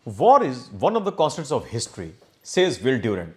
War is one of the constants of history, says Will Durant.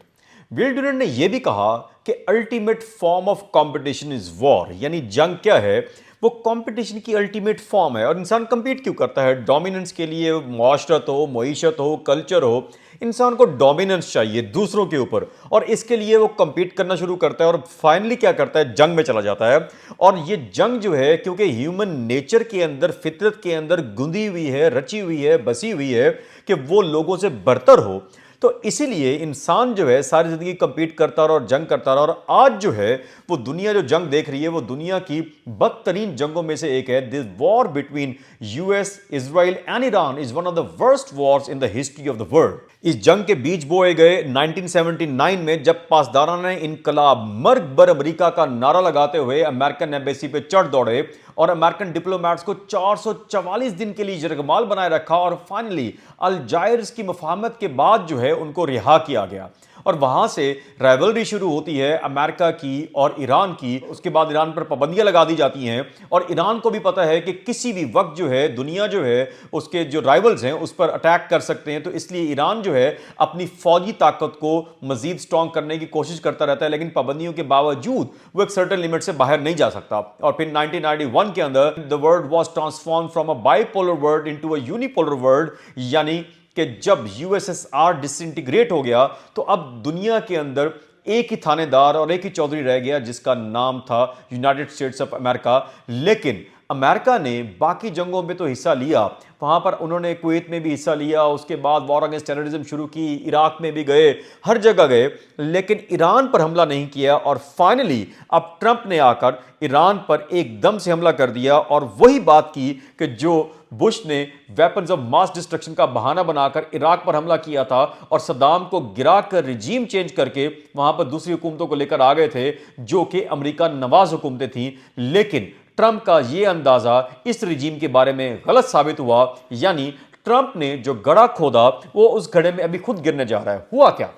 Will Durant ने यह भी कहा कि ultimate form of competition is war, यानी जंग क्या है, वो कंपटीशन की अल्टीमेट फॉर्म है। और इंसान कंपीट क्यों करता है? डोमिनेंस के लिए, मुआशरत हो, मईशत हो, कल्चर हो, इंसान को डोमिनेंस चाहिए दूसरों के ऊपर, और इसके लिए वो कंपीट करना शुरू करता है और फाइनली क्या करता है, जंग में चला जाता है। और ये जंग जो है, क्योंकि ह्यूमन नेचर के अंदर, फितरत के अंदर गुंदी हुई है, रची हुई है, बसी हुई है कि वो लोगों से बरतर हो, तो इसीलिए इंसान जो है सारी जिंदगी कंपीट करता रहा और जंग करता रहा। और आज जो है वो दुनिया जो जंग देख रही है, वो दुनिया की बदतरीन जंगों में से एक है। This war between US, Israel and Iran is one of the worst Wars in the history of the world. इस जंग के बीज बोए गए 1979 में, जब पासदाराना इनकलाब मर्ग बर अमेरिका का नारा लगाते हुए अमेरिकन एम्बेसी पे चढ़ दौड़े और अमेरिकन डिप्लोमेट्स को 444 दिन के लिए जरगमाल बनाए रखा, और फाइनली अलजायर्स की मुफाहमत के बाद जो है उनको रिहा किया गया। और वहां से राइवलरी शुरू होती है अमेरिका की और ईरान की। उसके बाद ईरान पर पाबंदियां लगा दी जाती हैं, और ईरान को भी पता है कि किसी भी वक्त जो है दुनिया जो है उसके जो राइवल्स हैं उस पर अटैक कर सकते हैं। तो इसलिए ईरान जो है अपनी फौजी ताकत को मजीद स्ट्रॉन्ग करने की कोशिश करता रहता है, लेकिन पाबंदियों के बावजूद वो एक सर्टेन लिमिट से बाहर नहीं जा सकता। और फिर 1991 के अंदर the world was transform from a bipolar world into a unipolar world, यानी कि जब यूएसएसआर डिसइंटीग्रेट हो गया तो अब दुनिया के अंदर एक ही थानेदार और एक ही चौधरी रह गया, जिसका नाम था यूनाइटेड स्टेट्स ऑफ अमेरिका। लेकिन अमेरिका ने बाकी जंगों में तो हिस्सा लिया, वहां पर उन्होंने कुवैत में भी हिस्सा लिया, उसके बाद वॉर अगेंस्ट टेररिज्म शुरू की, इराक में भी गए, हर जगह गए, लेकिन ईरान पर हमला नहीं किया। और फाइनली अब ट्रंप ने आकर ईरान पर एकदम से हमला कर दिया, और वही बात की कि जो बुश ने वेपन्स ऑफ मास डिस्ट्रक्शन का बहाना बनाकर इराक पर हमला किया था और सद्दाम को गिराकर रिजीम चेंज करके वहां पर दूसरी हुकूमतों को लेकर आ गए थे, जो कि अमेरिका नवाज हुकूमतें थीं। लेकिन ट्रंप का यह अंदाजा इस रिजीम के बारे में गलत साबित हुआ, यानी ट्रंप ने जो गड़ा खोदा वो उस गड्ढे में अभी खुद गिरने जा रहा है। हुआ क्या?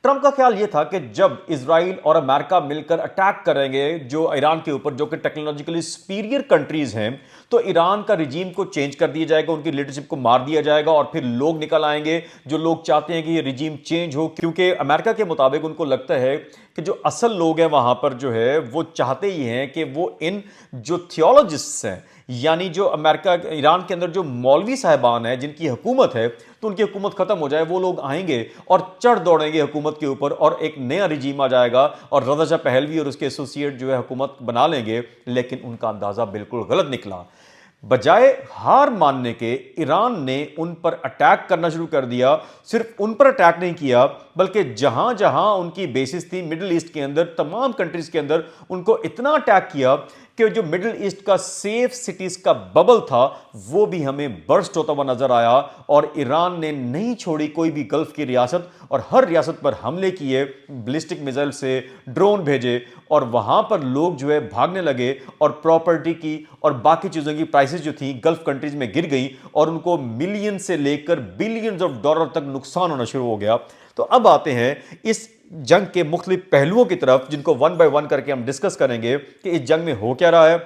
ट्रंप का ख्याल यह था कि जब इजराइल और अमेरिका मिलकर अटैक करेंगे जो ईरान के ऊपर, जो कि टेक्नोलॉजिकली सुपीरियर कंट्रीज हैं, तो ईरान का रिजीम को चेंज कर दिया जाएगा, उनकी लीडरशिप को मार दिया जाएगा, और फिर लोग निकल आएंगे जो लोग चाहते हैं कि ये रिजीम चेंज हो। क्योंकि अमेरिका के मुताबिक उनको लगता है कि जो असल लोग हैं वहां पर जो है वो चाहते ही हैं कि वो इन जो थियोलॉजिस्ट्स हैं, यानी जो अमेरिका ईरान के अंदर जो मौलवी साहिबान है जिनकी हुकूमत है, तो उनकी हुकूमत खत्म हो जाए, वो लोग आएंगे और चढ़ दौड़ेंगे हुकूमत के ऊपर, और एक नया रिजीम आ जाएगा और रज़ा शाह पहलवी और उसके एसोसिएट जो है हुकूमत बना लेंगे। लेकिन उनका अंदाजा बिल्कुल गलत निकला। बजाय हार मानने के ईरान ने उन पर अटैक करना शुरू कर दिया। सिर्फ उन पर अटैक नहीं किया, बल्कि जहां जहां उनकी बेसिस थी मिडिल ईस्ट के अंदर, तमाम कंट्रीज के अंदर उनको इतना अटैक किया कि जो मिडिल ईस्ट का सेफ सिटीज का बबल था वो भी हमें बर्स्ट होता हुआ नजर आया। और ईरान ने नहीं छोड़ी कोई भी गल्फ की रियासत, और हर रियासत पर हमले किए, बैलिस्टिक मिसाइल से ड्रोन भेजे, और वहां पर लोग जो है भागने लगे, और प्रॉपर्टी की और बाकी चीजों की प्राइसेस जो थी गल्फ कंट्रीज में गिर गई, और उनको मिलियन से लेकर बिलियंस ऑफ डॉलर तक नुकसान होना शुरू हो गया। तो अब आते हैं इस जंग के मुख्तलिफ पहलुओं की तरफ, जिनको वन बाय वन करके हम डिस्कस करेंगे कि इस जंग में हो क्या रहा है,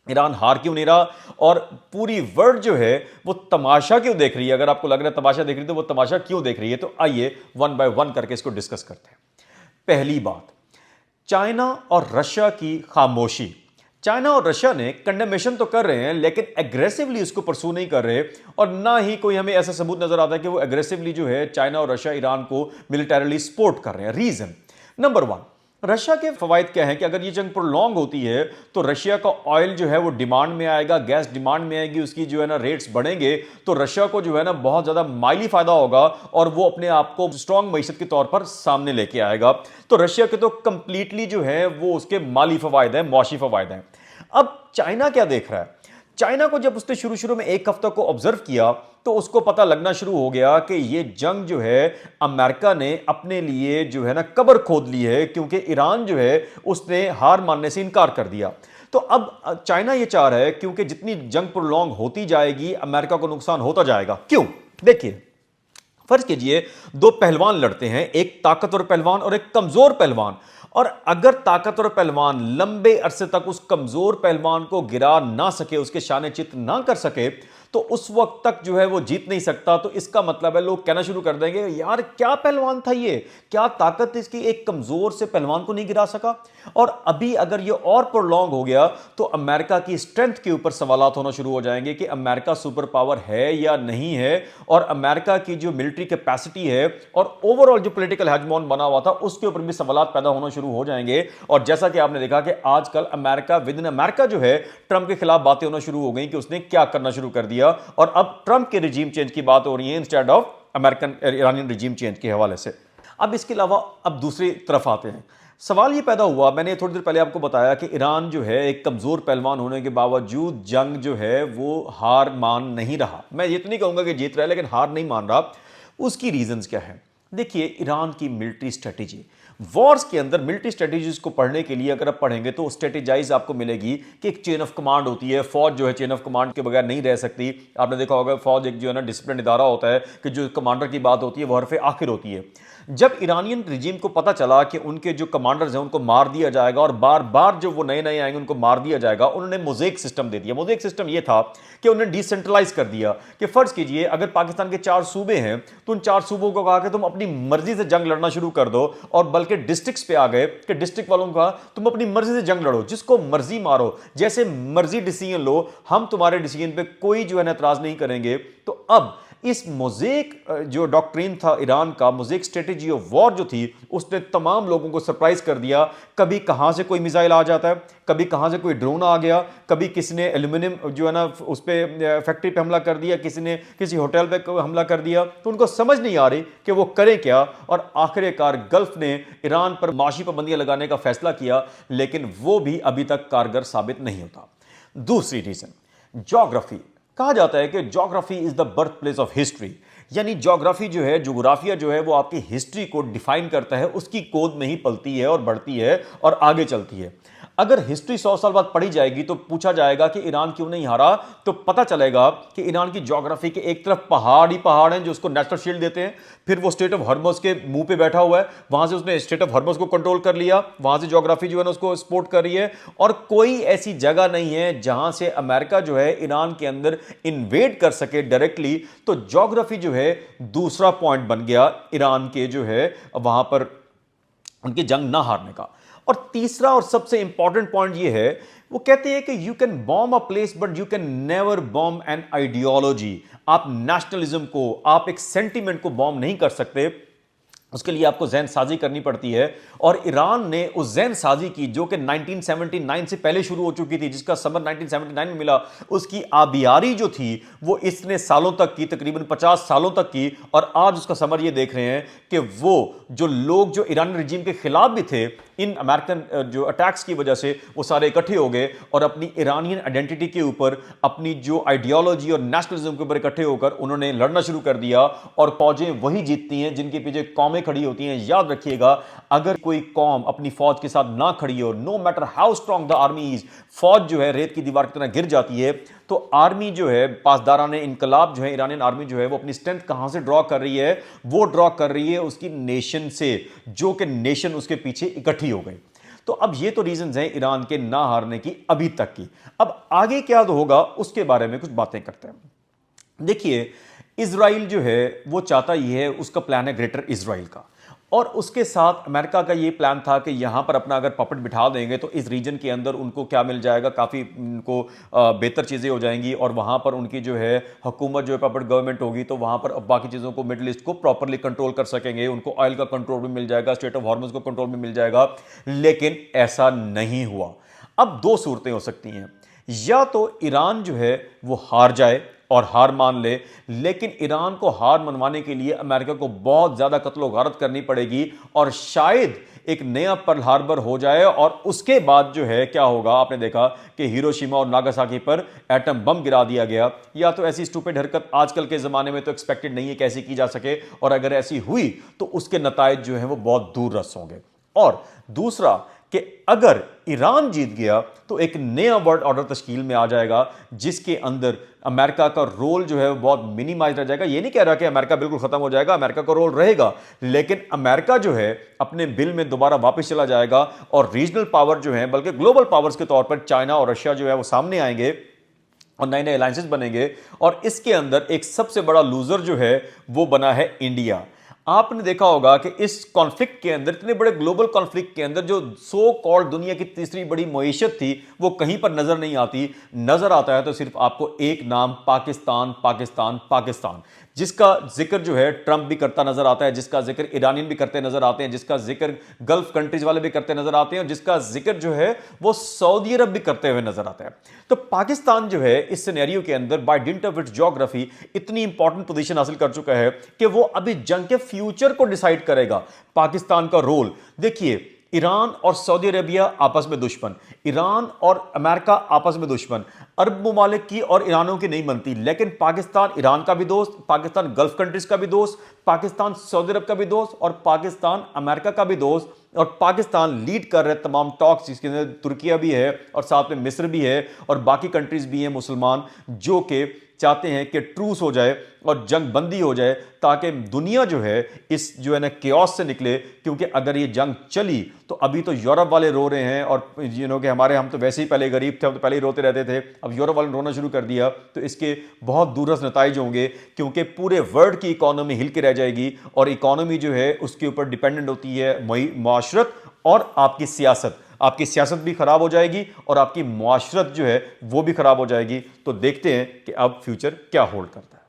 ईरान हार क्यों नहीं रहा, और पूरी वर्ल्ड जो है वो तमाशा क्यों देख रही है। अगर आपको लग रहा है तमाशा देख रही है तो वो तमाशा क्यों देख रही है, तो आइए वन बाय वन करके इसको डिस्कस करते हैं। पहली बात, चाइना और रशिया की खामोशी। चाइना और रशिया ने कंडेमेशन तो कर रहे हैं, लेकिन एग्रेसिवली उसको परसू नहीं कर रहे, और ना ही कोई हमें ऐसा सबूत नजर आता है कि वो एग्रेसिवली जो है चाइना और रशिया ईरान को मिलिटरीली सपोर्ट कर रहे हैं। रीजन नंबर वन, रशिया के फवायद क्या है कि अगर ये जंग प्रोलॉन्ग होती है तो रशिया का ऑयल जो है वो डिमांड में आएगा, गैस डिमांड में आएगी, उसकी जो है ना रेट्स बढ़ेंगे, तो रशिया को जो है ना बहुत ज्यादा माली फायदा होगा, और वो अपने आप को स्ट्रॉन्ग मईशत के तौर पर सामने लेके आएगा। तो रशिया के तो कंप्लीटली जो है वो उसके माली फवायद है, मुआशी फवायद है। अब चाइना क्या देख रहा है? चाइना को जब उसने शुरू में एक हफ्ता को ऑब्जर्व किया तो उसको पता लगना शुरू हो गया कि ये जंग जो है अमेरिका ने अपने लिए जो है ना कब्र खोद ली है, क्योंकि ईरान जो है उसने हार मानने से इनकार कर दिया। तो अब चाइना ये चाह रहा है, क्योंकि जितनी जंग प्रोलॉन्ग होती जाएगी अमेरिका को नुकसान होता जाएगा। क्यों? देखिए, फर्ज कीजिए दो पहलवान लड़ते हैं, एक ताकतवर पहलवान और एक कमजोर पहलवान, और अगर ताकतवर पहलवान लंबे अरसे तक उस कमजोर पहलवान को गिरा ना सके, उसके शाने चित ना कर सके, तो उस वक्त तक जो है वो जीत नहीं सकता। तो इसका मतलब है लोग कहना शुरू कर देंगे यार क्या पहलवान था ये, क्या ताकत इसकी, एक कमजोर से पहलवान को नहीं गिरा सका। और अभी अगर ये और प्रोलॉन्ग हो गया तो अमेरिका की स्ट्रेंथ के ऊपर सवालात होना शुरू हो जाएंगे कि अमेरिका सुपर पावर है या नहीं है, और अमेरिका की जो मिलिट्री कैपेसिटी है और ओवरऑल जो पॉलिटिकल हेजमोन बना हुआ था उसके ऊपर भी सवालात पैदा होना शुरू हो जाएंगे। और जैसा कि आपने देखा कि आजकल अमेरिका विद इन अमेरिका जो है ट्रंप के खिलाफ बातें होना शुरू हो गई कि उसने क्या करना शुरू कर दिया, और अब ट्रंप के रिजीम चेंज की बात हो रही है instead of American Iranian regime change के हवाले से। अब इसके अलावा अब दूसरी तरफ आते हैं। सवाल ये पैदा हुआ, मैंने थोड़ी देर पहले आपको बताया कि ईरान जो है एक कमजोर पहलवान होने के बावजूद जंग जो है वो हार मान नहीं रहा। मैं ये तो नहीं कहूंगा कि जीत रहा है, लेकिन हार नहीं मान रहा। उसकी रीजंस क्या है? देखिए, ईरान की मिलिट्री स्ट्रेटेजी, वॉर्स के अंदर मिलिट्री स्ट्रेटेजीज को पढ़ने के लिए अगर आप पढ़ेंगे तो स्ट्रेटेजाइज आपको मिलेगी कि एक चेन ऑफ कमांड होती है। फौज जो है चेन ऑफ कमांड के बगैर नहीं रह सकती। आपने देखा होगा फौज एक जो है ना डिसिप्लिन इदारा होता है कि जो कमांडर की बात होती है वो हरफ आखिर होती है। जब ईरानियन रिजीम को पता चला कि उनके जो कमांडर्स हैं उनको मार दिया जाएगा और बार बार जो वो नए नए आएंगे उनको मार दिया जाएगा, उन्होंने मोज़ेक सिस्टम दे दिया। मोज़ेक सिस्टम ये था कि उन्होंने डिसेंट्रलाइज कर दिया कि फर्ज कीजिए अगर पाकिस्तान के 4 सूबे हैं तो उन 4 सूबों को कहा कि तुम अपनी मर्जी से जंग लड़ना शुरू कर दो, और बल्कि डिस्ट्रिक्ट्स पे आ गए कि डिस्ट्रिक्ट वालों को कहा तुम अपनी मर्जी से जंग लड़ो, जिसको मर्जी मारो, जैसे मर्जी डिसीजन लो, हम तुम्हारे डिसीजन पे कोई जो है ना एतराज नहीं करेंगे। तो अब इस मोज़ेक जो डॉक्ट्रिन था ईरान का, मोज़ेक स्ट्रेटेजी ऑफ वॉर जो थी, उसने तमाम लोगों को सरप्राइज कर दिया। कभी कहां से कोई मिसाइल आ जाता है, कभी कहां से कोई ड्रोन आ गया, कभी किसी ने एल्यूमिनियम जो है ना उस पे फैक्ट्री पे हमला कर दिया, किसी ने किसी होटल पे हमला कर दिया। तो उनको समझ नहीं आ रही कि वो करें क्या, और आखिरकार गल्फ ने ईरान पर माशी पाबंदियां लगाने का फैसला किया, लेकिन वो भी अभी तक कारगर साबित नहीं होता। दूसरी रीजन, ज्योग्राफी। कहा जाता है कि geography is the birth place of history, यानी ज्योग्राफी जो है, जोग्राफिया जो है वो आपकी हिस्ट्री को डिफाइन करता है, उसकी गोद में ही पलती है और बढ़ती है और आगे चलती है। अगर हिस्ट्री 100 साल बाद पढ़ी जाएगी तो पूछा जाएगा कि ईरान क्यों नहीं हारा, तो पता चलेगा कि ईरान की ज्योग्राफी के एक तरफ पहाड़ ही पहाड़ हैं जो उसको नेचुरल शील्ड देते हैं, फिर वो स्टेट ऑफ हॉर्मस के मुंह पे बैठा हुआ है, वहां से उसने स्टेट ऑफ हॉर्मस को कंट्रोल कर लिया, वहां से ज्योग्राफी जो है ना उसको सपोर्ट कर रही है, और कोई ऐसी जगह नहीं है जहां से अमेरिका जो है ईरान के अंदर इन्वेड कर सके डायरेक्टली। तो ज्योग्राफी जो है दूसरा पॉइंट बन गया ईरान के जो है वहां पर उनकी जंग ना हारने का। और तीसरा और सबसे इंपॉर्टेंट पॉइंट ये है, वो कहते हैं कि you can bomb a place but you can never bomb an ideology. आप नेशनलिज्म को, आप एक सेंटीमेंट को बॉम्ब नहीं कर सकते, उसके लिए आपको जहन साजी करनी पड़ती है। और ईरान ने उस जहन साजी की जो कि 1979 से पहले शुरू हो चुकी थी, जिसका समर 1979 में मिला, उसकी आबियारी जो थी वो इसने सालों तक की, तकरीबन 50 सालों तक की। और आज उसका समर ये देख रहे हैं कि वो जो लोग जो ईरानी रिजीम के खिलाफ भी थे इन अमेरिकन जो अटैक्स की वजह से, वो सारे इकट्ठे हो गए और अपनी ईरानियन आइडेंटिटी के ऊपर, अपनी जो आइडियोलॉजी और नेशनलिज्म के ऊपर इकट्ठे होकर उन्होंने लड़ना शुरू कर दिया। और फौजें वही जीतती हैं जिनके पीछे कौमें खड़ी होती हैं। याद रखिएगा, अगर कोई कौम अपनी फौज के साथ ना खड़ी हो, no matter how strong the army is, फौज जो है रेत की दीवार की तरह गिर जाती है। तो आर्मी जो है, पासदारान इनकलाब जो है, ईरानियन आर्मी जो है, वो अपनी स्ट्रेंथ कहां से ड्रॉ कर रही है? वो ड्रॉ कर रही है उसकी नेशन से, जो कि नेशन उसके पीछे इकट्ठी हो गई। तो अब ये तो रीजंस हैं ईरान के ना हारने की अभी तक की। अब आगे क्या होगा उसके बारे में कुछ बातें करते हैं। देखिए, इजराइल जो है वो चाहता ये है, उसका प्लान है ग्रेटर इजराइल का, और उसके साथ अमेरिका का ये प्लान था कि यहाँ पर अपना अगर पपट बिठा देंगे तो इस रीजन के अंदर उनको क्या मिल जाएगा, काफ़ी उनको बेहतर चीज़ें हो जाएंगी, और वहाँ पर उनकी जो है हुकूमत जो है पपट गवर्नमेंट होगी, तो वहाँ पर बाकी चीज़ों को, मिडल ईस्ट को प्रॉपरली कंट्रोल कर सकेंगे, उनको ऑयल का कंट्रोल भी मिल जाएगा, स्टेट ऑफ हॉर्मस को कंट्रोल भी मिल जाएगा। लेकिन ऐसा नहीं हुआ। अब दो सूरतें हो सकती हैं, या तो ईरान जो है वो हार जाए और हार मान ले, लेकिन ईरान को हार मनवाने के लिए अमेरिका को बहुत ज्यादा कत्लो गारत करनी पड़ेगी, और शायद एक नया पर्ल हार्बर हो जाए, और उसके बाद जो है क्या होगा, आपने देखा कि हिरोशिमा और नागासाकी पर एटम बम गिरा दिया गया। या तो ऐसी स्टूपिड हरकत आजकल के जमाने में तो एक्सपेक्टेड नहीं है कि ऐसी की जा सके, और अगर ऐसी हुई तो उसके नतायज जो है वो बहुत दूर रस होंगे। और दूसरा कि अगर ईरान जीत गया तो एक नया वर्ल्ड ऑर्डर तश्कील में आ जाएगा, जिसके अंदर अमेरिका का रोल जो है वो बहुत मिनिमाइज रह जाएगा। ये नहीं कह रहा कि अमेरिका बिल्कुल खत्म हो जाएगा, अमेरिका का रोल रहेगा, लेकिन अमेरिका जो है अपने बिल में दोबारा वापस चला जाएगा, और रीजनल पावर जो है, बल्कि ग्लोबल पावर्स के तौर पर चाइना और रशिया जो है वो सामने आएंगे। और नए नए अलायंसेस बनेंगे, और इसके अंदर एक सबसे बड़ा लूजर जो है वो बना है इंडिया। आपने देखा होगा कि इस कॉन्फ्लिक्ट के अंदर, इतने बड़े ग्लोबल कॉन्फ्लिक्ट के अंदर, जो सो कॉल्ड दुनिया की तीसरी बड़ी मईशत थी वो कहीं पर नजर नहीं आती। नजर आता है तो सिर्फ आपको एक नाम, पाकिस्तान, पाकिस्तान, पाकिस्तान, जिसका जिक्र जो है ट्रंप भी करता नजर आता है, जिसका जिक्र ईरानियन भी करते नजर आते हैं, जिसका जिक्र गल्फ कंट्रीज वाले भी करते नजर आते हैं, और जिसका जिक्र जो है वो सऊदी अरब भी करते हुए नजर आता है। तो पाकिस्तान जो है इस सिनेरियो के अंदर by dint of its geography इतनी इंपॉर्टेंट पोजीशन हासिल कर चुका है कि वो अभी जंग के फ्यूचर को डिसाइड करेगा। पाकिस्तान का रोल देखिए, ईरान और सऊदी अरेबिया आपस में दुश्मन, ईरान और अमेरिका आपस में दुश्मन, अरब ममालिक की और ईरानों की नहीं बनती, लेकिन पाकिस्तान ईरान का भी दोस्त, पाकिस्तान गल्फ कंट्रीज का भी दोस्त, पाकिस्तान सऊदी अरब का भी दोस्त, और पाकिस्तान अमेरिका का भी दोस्त। और पाकिस्तान लीड कर रहे तमाम टॉक्स, जिसके अंदर तुर्किया भी है और साथ में मिस्र भी है और बाकी कंट्रीज भी हैं मुसलमान, जो कि चाहते हैं कि ट्रूस हो जाए और जंग बंदी हो जाए, ताकि दुनिया जो है इस जो है ना केओस से निकले। क्योंकि अगर ये जंग चली तो अभी तो यूरोप वाले रो रहे हैं, और कि हम तो वैसे ही पहले गरीब थे, हम तो पहले ही रोते रहते थे, अब यूरोप वाले रोना शुरू कर दिया, तो इसके बहुत दूरस नताइज होंगे। क्योंकि पूरे वर्ल्ड की इकोनॉमी हिल के रह जाएगी, और इकोनॉमी जो है उसके ऊपर डिपेंडेंट होती है माशरत और आपकी सियासत। आपकी सियासत भी खराब हो जाएगी और आपकी मुआशरत जो है वो भी खराब हो जाएगी। तो देखते हैं कि अब फ्यूचर क्या होल्ड करता है।